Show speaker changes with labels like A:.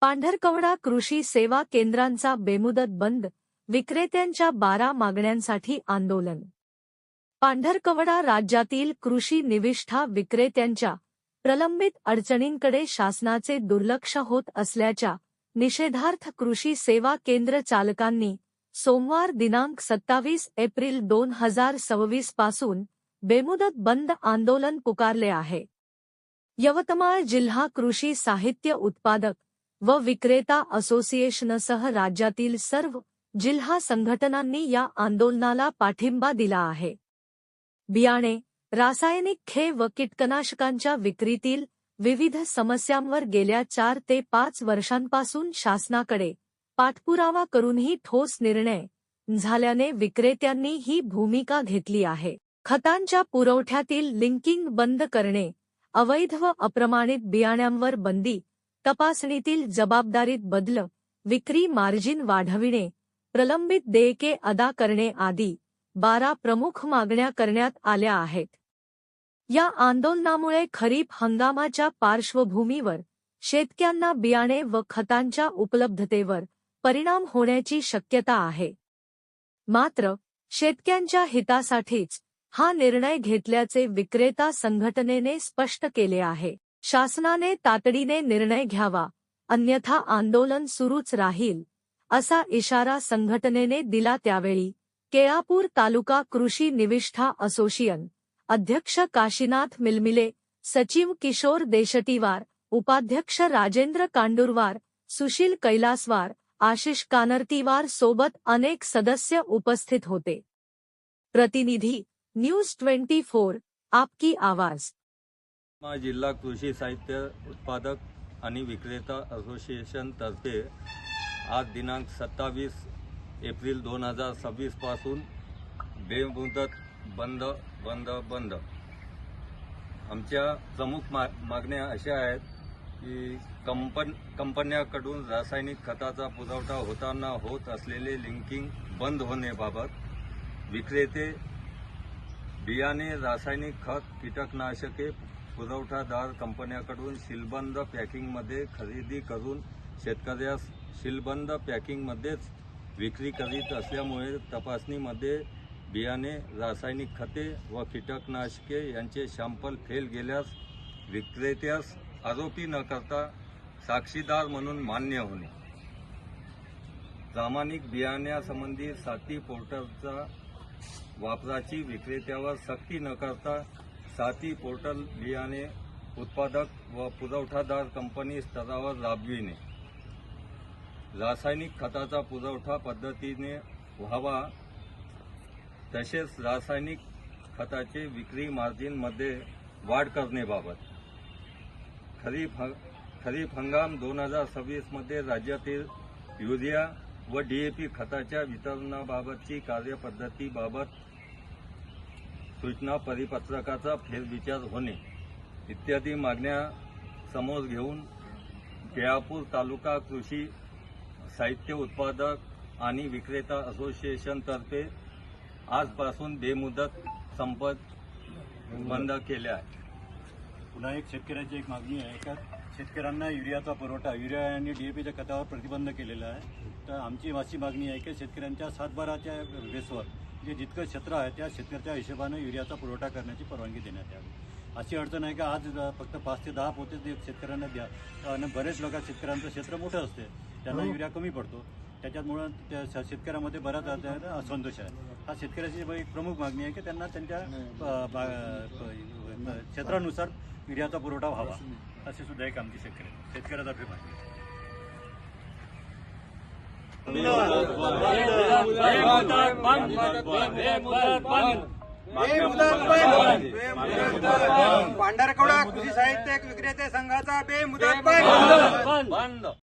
A: पांढरकवडा कृषी सेवा केंद्रांचा बेमुदत बंद, विक्रेत्यांच्या 12 मागण्यांसाठी आंदोलन। पांढरकवडा राज्यातील कृषी निविष्ठा विक्रेत्यांच्या प्रलंबित अडचणींकडे शासनाचे दुर्लक्ष होत असल्याच्या निषेधार्थ कृषी सेवा केंद्र चालकांनी सोमवार दिनांक 27 एप्रिल 2026 पासून बेमुदत बंद आंदोलन पुकारले आहे। यवतमाळ जिल्हा कृषी साहित्य उत्पादक व विक्रेता असोसिएशनसह राज्यातील सर्व जिल्हा संघटनांनी या आंदोलनाला पाठिंबा दिला आहे। बियाणे, रासायनिक खे व कीटकनाशकांच्या विक्रीतील विविध समस्यांवर गेल्या 4 ते 5 वर्षांपासून शासनाकडे पाठपुरावा करूनही ठोस निर्णय झाल्याने विक्रेत्यांनी ही भूमिका घेतली आहे। खतांच्या पुरवठ्यातील लिंकिंग बंद करणे, अवैध व अप्रमाणित बियाण्यांवर बंदी, तपासणीतील जबाबदारीत बदल, विक्री मार्जिन वाढविणे, प्रलंबित देयके अदा करणे आदी 12 प्रमुख मागण्या करण्यात आल्या आहेत। या आंदोलनामुळे खरीप हंगामाच्या पार्श्वभूमीवर शेतकऱ्यांना बियाणे व खतांच्या उपलब्धतेवर परिणाम होण्याची शक्यता आहे। मात्र शेतकऱ्यांच्या हितासाठीच हा निर्णय घेतल्याचे विक्रेता संघटनेने स्पष्ट केले आहे। शासनाने तातडीने निर्णय घ्यावा, अन्यथा आंदोलन सुरूच राहील, असा इशारा संघटनेने दिला। त्यावेळी केळापूर तालुका कृषी निविष्ठा असोसिएशन अध्यक्ष काशीनाथ मिलमिले, सचिव किशोर देशटीवार, उपाध्यक्ष राजेंद्र कांडुरवार, सुशील कैलासवार, आशिष कानरतीवार सोबत अनेक सदस्य उपस्थित होते। प्रतिनिधी न्यूज 24 आपकी आवाज।
B: जिल्हा कृषी साहित्य उत्पादक आणि विक्रेता असोसिएशन तर्फे आज दिनांक 27 एप्रिल 2026 पासून बेमुदत बंद बंद बंद आमच्या प्रमुख मागण्या अशा आहेत की कंपन्यांकडून रासायनिक खताचा पुरवठा होताना होत असलेले लिंकिंग बंद होण्याबाबत, विक्रेते बियाणे, रासायनिक खत, कीटकनाशके पुरवठादार कंपन्यांकडून सीलबंद पॅकिंगमध्ये खरेदी करून शेतकऱ्यास सीलबंद पॅकिंगमध्येच विक्री करीत असल्यामुळे तपासणीमध्ये बियाणे, रासायनिक खते व कीटकनाशके यांचे सॅम्पल फेल गेल्यास विक्रेत्यास आरोपी न करता साक्षीदार म्हणून मान्य होणे, प्रामाणिक बियाण्यासंबंधी साती पोर्टलचा वापराची विक्रेत्यावर सक्ती न करता साती पोर्टल बियाणे उत्पादक व पुरवठादार कंपनी स्तरावर राबविणे, रासायनिक खताचा पुरवठा पद्धतीने व्हावा, तसेच रासायनिक खताचे विक्री मार्जिनमध्ये वाढ करण्याबाबत, खरीप हंगाम 2026 मध्ये राज्यातील युरिया व डीएपी खताच्या वितरणाबाबतची कार्यपद्धतीबाबत सूचना परिपत्रकाचा फेरविचार होणे इत्यादी मागण्या समोर घेऊन केळापूर तालुका कृषी साहित्य उत्पादक आणि विक्रेता असोसिएशन तर्फे आजपासून बेमुदत संप बंद केले आहे।
C: पुन्हा एक शेतकऱ्यांची एक मागणी आहे का शेतकऱ्यांना युरियाचा पुरवठा, युरिया आणि डीएपीच्या खतावर प्रतिबंध केलेला आहे। तर आमची अशी मागणी आहे की शेतकऱ्यांच्या 7/12च्या बेसवर जे जितकं क्षेत्र आहे त्या क्षेत्राच्या हिशोबाने युरियाचा पुरवठा करण्याची परवानगी देण्यात यावी। अशी अडचण आहे की आज फक्त 5 ते 10 पोते शेतकऱ्यांना द्या आणि बरेच लोक शेतकऱ्यांचं क्षेत्र मोठं असते, त्यांना युरिया कमी पडतो, त्याच्यामुळं त्या शेतकऱ्यामध्ये बराच असंतोष आहे। हा शेतकऱ्याची एक प्रमुख मागणी आहे की त्यांना त्यांच्या क्षेत्रानुसार युरियाचा पुरवठा व्हावा, अशी सुद्धा एक आमची शेतकऱ्यातर्फे मागणी आहे।
D: पांढरकवडा कृषी साहित्य विक्रेते संघाचा बेमुदत बंद।